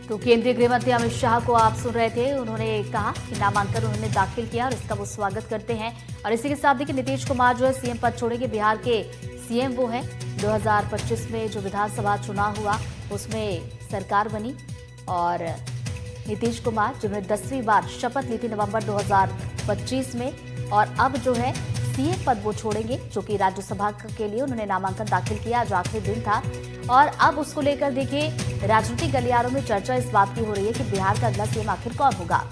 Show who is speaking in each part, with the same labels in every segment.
Speaker 1: तो केंद्रीय गृह मंत्री अमित शाह को आप सुन रहे थे, उन्होंने कहा कि नामांकन उन्होंने दाखिल किया और इसका वो स्वागत करते हैं। और इसी के साथ देखिए नीतीश कुमार जो है सीएम पद छोड़ेंगे। बिहार के सीएम वो है। 2025 में जो विधानसभा चुनाव हुआ उसमें सरकार बनी और नीतीश कुमार जिन्होंने 10वीं बार शपथ ली थी नवंबर 2025 में, और अब जो है सीएम पद वो छोड़ेंगे, जो कि राज्यसभा के लिए उन्होंने नामांकन दाखिल किया। जो आखिरी दिन था और अब उसको लेकर देखिए राजनीतिक गलियारों में चर्चा इस बात की हो रही है कि बिहार का अगला सीएम आखिर कौन होगा।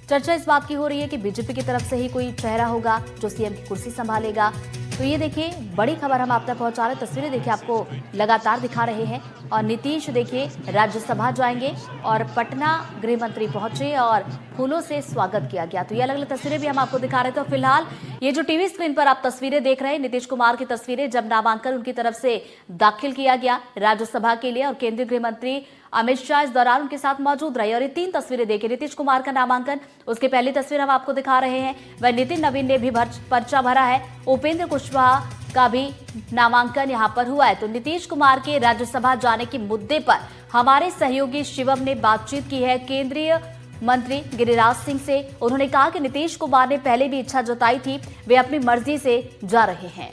Speaker 1: चर्चा इस बात की हो रही है कि बीजेपी की तरफ से ही कोई चेहरा होगा जो सीएम की कुर्सी संभालेगा। तो ये देखिए बड़ी खबर हम आप तक पहुंचा रहे, तस्वीरें देखिए आपको लगातार दिखा रहे हैं। और नीतीश देखिए राज्यसभा जाएंगे और पटना गृह मंत्री पहुंचे और फूलों से स्वागत किया गया। तो ये अलग अलग तस्वीरें भी हम आपको दिखा रहे थे। तो फिलहाल ये जो टीवी स्क्रीन पर आप तस्वीरें देख रहे हैं नीतीश कुमार की तस्वीरें, जब नामांकन उनकी तरफ से दाखिल किया गया राज्यसभा के लिए और केंद्रीय गृह मंत्री अमित शाह इस दौरान उनके साथ मौजूद रहे। और ये 3 तस्वीरें देखिए नीतीश कुमार का नामांकन, उसके पहली तस्वीर हम आपको दिखा रहे हैं, वह नितिन नवीन ने भी पर्चा भरा है। उपेंद्र कुशवाहा का भी नामांकन यहां पर हुआ है। तो नीतीश कुमार के राज्यसभा जाने के मुद्दे पर हमारे सहयोगी शिवम ने बातचीत की है केंद्रीय मंत्री गिरिराज सिंह से। उन्होंने कहा कि नीतीश कुमार ने पहले भी इच्छा जताई थी, वे अपनी मर्जी से जा रहे हैं।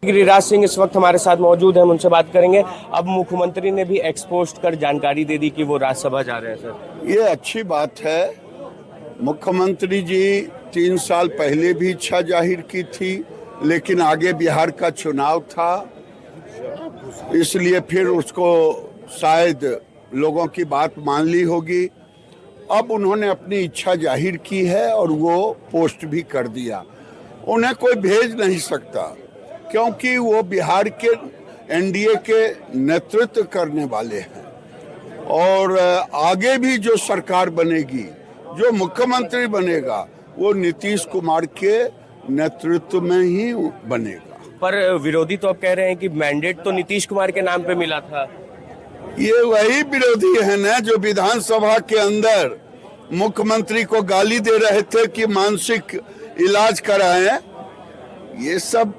Speaker 2: गिरिराज सिंह इस वक्त हमारे साथ मौजूद हैं, उनसे बात करेंगे। अब मुख्यमंत्री ने भी एक्सपोस्ट कर जानकारी दे दी कि वो राज्यसभा जा रहे हैं। सर,
Speaker 3: ये अच्छी बात है। मुख्यमंत्री जी 3 साल पहले भी इच्छा जाहिर की थी, लेकिन आगे बिहार का चुनाव था, इसलिए फिर उसको शायद लोगों की बात मान ली होगी। अब उन्होंने अपनी इच्छा जाहिर की है और वो पोस्ट भी कर दिया। उन्हें कोई भेज नहीं सकता, क्योंकि वो बिहार के एनडीए के नेतृत्व करने वाले हैं और आगे भी जो सरकार बनेगी, जो मुख्यमंत्री बनेगा, वो नीतीश कुमार के नेतृत्व में ही बनेगा।
Speaker 2: पर विरोधी तो अब कह रहे हैं कि मैंडेट तो नीतीश कुमार के नाम पे मिला था।
Speaker 3: ये वही विरोधी है ना जो विधानसभा के अंदर मुख्यमंत्री को गाली दे रहे थे कि मानसिक इलाज कराएं। ये सब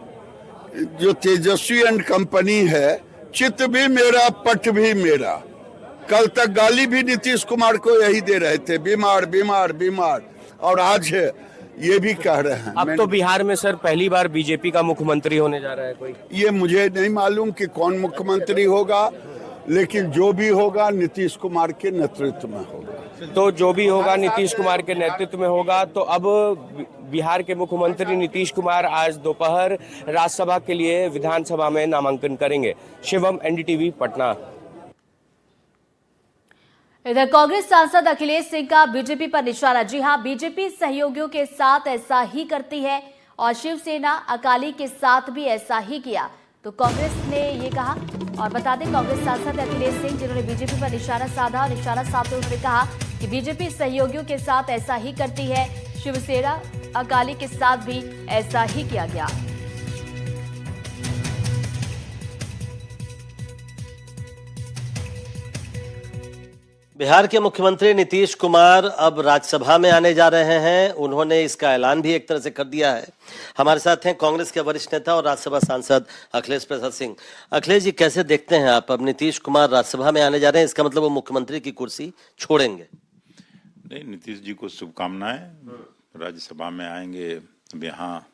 Speaker 3: जो तेजस्वी एंड कंपनी है, चित भी मेरा पट भी मेरा। कल तक गाली भी नीतीश कुमार को यही दे रहे थे, बीमार बीमार बीमार, और आज ये भी कह रहे हैं।
Speaker 2: अब तो बिहार में सर पहली बार बीजेपी का मुख्यमंत्री होने जा रहा है कोई।
Speaker 3: ये मुझे नहीं मालूम कि कौन मुख्यमंत्री होगा, लेकिन जो भी होगा नीतीश कुमार के नेतृत्व में होगा।
Speaker 2: तो जो भी होगा नीतीश कुमार के नेतृत्व में होगा। तो अब बिहार के मुख्यमंत्री नीतीश कुमार आज दोपहर राज्यसभा के लिए विधानसभा में नामांकन करेंगे। शिवम, एनडीटीवी, पटना।
Speaker 1: इधर कांग्रेस सांसद अखिलेश सिंह का बीजेपी पर निशाना। जी हां, बीजेपी सहयोगियों के साथ ऐसा ही करती है और शिवसेना अकाली के साथ भी ऐसा ही किया, तो कांग्रेस ने ये कहा। और बता दें कांग्रेस सांसद अखिलेश सिंह जिन्होंने बीजेपी पर निशाना साधा, और निशाना साधते उन्होंने कहा कि बीजेपी सहयोगियों के साथ ऐसा ही करती है, शिवसेना अकाली के साथ भी ऐसा ही किया गया।
Speaker 4: बिहार के मुख्यमंत्री नीतीश कुमार अब राज्यसभा में आने जा रहे हैं। उन्होंने इसका ऐलान भी एक तरह से कर दिया है। हमारे साथ हैं कांग्रेस के वरिष्ठ नेता और राज्यसभा सांसद अखिलेश प्रसाद सिंह। अखिलेश जी, कैसे देखते हैं आप, अब नीतीश कुमार राज्यसभा में आने जा रहे हैं, इसका मतलब वो मुख्यमंत्री की कुर्सी छोड़ेंगे?
Speaker 5: नहीं, नीतीश जी को शुभकामनाएं। राज्यसभा में आएंगे, अब यहाँ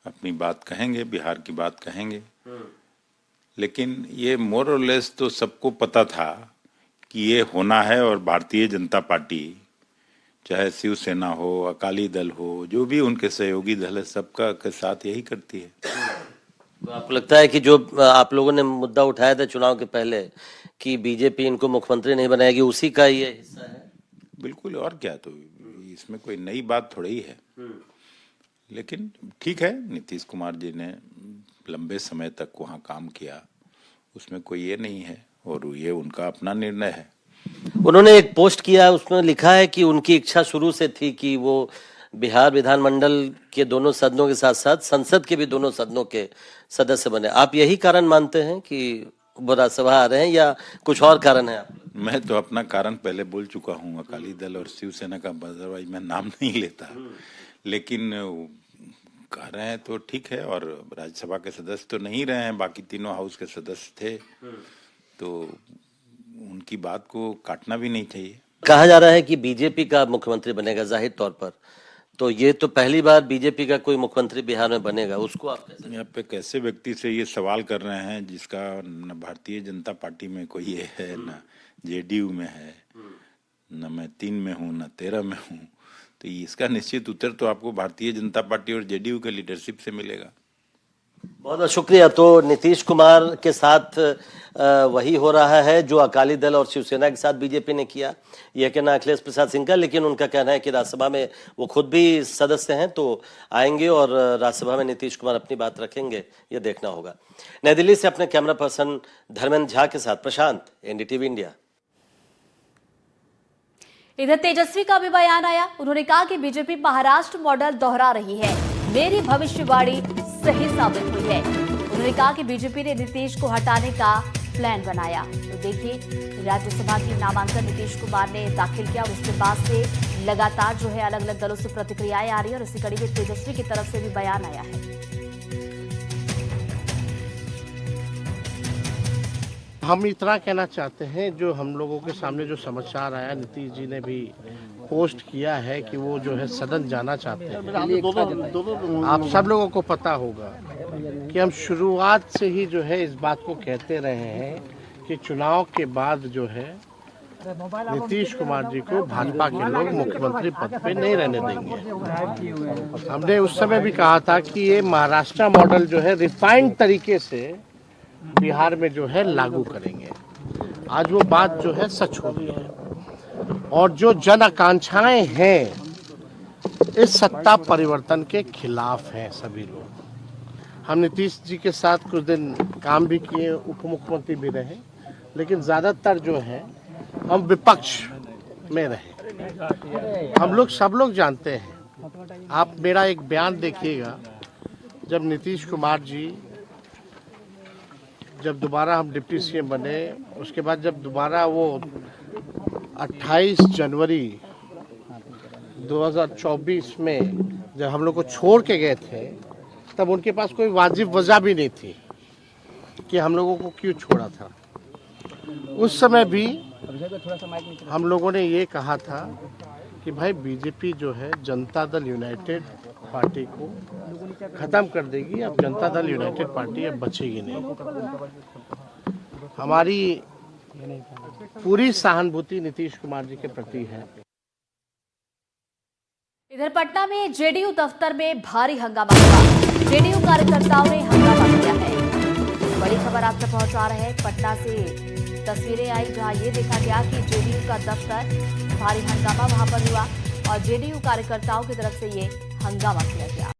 Speaker 5: अपनी बात कहेंगे, बिहार की बात कहेंगे। लेकिन ये मोर और लेस तो सबको पता था कि ये होना है, और भारतीय जनता पार्टी चाहे शिवसेना हो, अकाली दल हो, जो भी उनके सहयोगी दल है, सबका के साथ यही करती है।
Speaker 4: तो आपको लगता है कि जो आप लोगों ने मुद्दा उठाया था चुनाव के पहले कि बीजेपी इनको मुख्यमंत्री नहीं बनाएगी, उसी का ये हिस्सा है?
Speaker 5: बिल्कुल, और क्या, तो इसमें कोई नई बात थोड़ी ही है। लेकिन ठीक है, नीतीश कुमार जी ने लंबे समय तक वहाँ काम किया, उसमें कोई ये नहीं है, और ये उनका अपना निर्णय है।
Speaker 4: उन्होंने एक पोस्ट किया, उसमें लिखा है कि उनकी इच्छा शुरू से थी कि वो बिहार विधानमंडल के दोनों सदनों के साथ साथ संसद के भी दोनों सदनों के सदस्य बने। आप यही कारण मानते हैं कि वो राज्यसभा आ रहे हैं या कुछ और कारण है?
Speaker 5: मैं तो अपना कारण पहले बोल चुका हूँ, अकाली दल और शिवसेना का, अदरवाइज मैं नाम नहीं लेता। लेकिन कह रहे हैं तो ठीक है, और राज्यसभा के सदस्य तो नहीं रहे हैं, बाकी तीनों हाउस के सदस्य थे, तो उनकी बात को काटना भी नहीं चाहिए।
Speaker 4: कहा जा रहा है कि बीजेपी का मुख्यमंत्री बनेगा जाहिर तौर पर, तो ये तो पहली बार बीजेपी का कोई मुख्यमंत्री बिहार में बनेगा, उसको आप कैसे?
Speaker 5: यहाँ पे कैसे व्यक्ति से ये सवाल कर रहे हैं जिसका न भारतीय जनता पार्टी में कोई ये है, न जेडीयू में है, न मैं 3 में हूँ, न 13 में हूँ। तो इसका निश्चित उत्तर तो आपको भारतीय जनता पार्टी और जेडीयू के लीडरशिप से मिलेगा।
Speaker 4: बहुत बहुत शुक्रिया। तो नीतीश कुमार के साथ वही हो रहा है जो अकाली दल और शिवसेना के साथ बीजेपी ने किया, यह कहना अखिलेश प्रसाद सिंह का, लेकिन उनका कहना है कि राज्यसभा में वो खुद भी सदस्य हैं तो आएंगे और राज्यसभा में नीतीश कुमार अपनी बात रखेंगे, ये देखना होगा। नई दिल्ली से अपने कैमरा पर्सन धर्मेंद्र झा के साथ प्रशांत, एनडीटीवी इंडिया।
Speaker 1: इधर तेजस्वी का भी बयान आया। उन्होंने कहा कि बीजेपी महाराष्ट्र मॉडल दोहरा रही है, मेरी भविष्यवाणी सही साबित हुई है। उन्होंने कहा कि बीजेपी ने नीतीश को हटाने का प्लान बनाया। तो देखिए, राज्यसभा की नामांकन नीतीश कुमार ने दाखिल किया, उसके बाद से लगातार जो है अलग अलग दलों से प्रतिक्रियाएं आ रही है और इसी कड़ी में तेजस्वी की तरफ से भी बयान आया है।
Speaker 6: हम इतना कहना चाहते हैं, जो हम लोगों के सामने जो समाचार आया, नीतीश जी ने भी पोस्ट किया है कि वो जो है सदन जाना चाहते हैं। आप सब लोगों को पता होगा कि हम शुरुआत से ही जो है इस बात को कहते रहे हैं कि चुनाव के बाद जो है नीतीश कुमार जी को भाजपा के लोग मुख्यमंत्री पद पे नहीं रहने देंगे। हमने उस समय भी कहा था कि ये महाराष्ट्र मॉडल जो है रिफाइंड तरीके से बिहार में जो है लागू करेंगे। आज वो बात जो है सच हो गई है और जो जन आकांक्षाएं हैं इस सत्ता परिवर्तन के खिलाफ हैं सभी लोग। हम नीतीश जी के साथ कुछ दिन काम भी किए, उप मुख्यमंत्री भी रहे, लेकिन ज्यादातर जो है हम विपक्ष में रहे। हम लोग सब लोग जानते हैं। आप मेरा एक बयान देखिएगा, जब नीतीश कुमार जी जब दोबारा हम डिप्टी सीएम बने, उसके बाद जब दोबारा वो 28 जनवरी 2024 में जब हम लोग को छोड़ के गए थे, तब उनके पास कोई वाजिब वजह भी नहीं थी कि हम लोगों को क्यों छोड़ा था। उस समय भी हम लोगों ने ये कहा था कि भाई बीजेपी जो है जनता दल यूनाइटेड पार्टी को खत्म कर देगी, अब जनता दल यूनाइटेड पार्टी अब बचेगी नहीं। हमारी पूरी सहानुभूति नीतीश कुमार जी के प्रति है।
Speaker 1: इधर पटना में जेडीयू दफ्तर में भारी हंगामा हुआ। जेडीयू कार्यकर्ताओं ने हंगामा किया है। बड़ी खबर आप तक पहुंचा रहे हैं। पटना से तस्वीरें आई जहां ये देखा गया कि जेडीयू का दफ्तर, भारी हंगामा वहां पर हुआ और जेडीयू कार्यकर्ताओं की तरफ से ये हंगामा किया गया।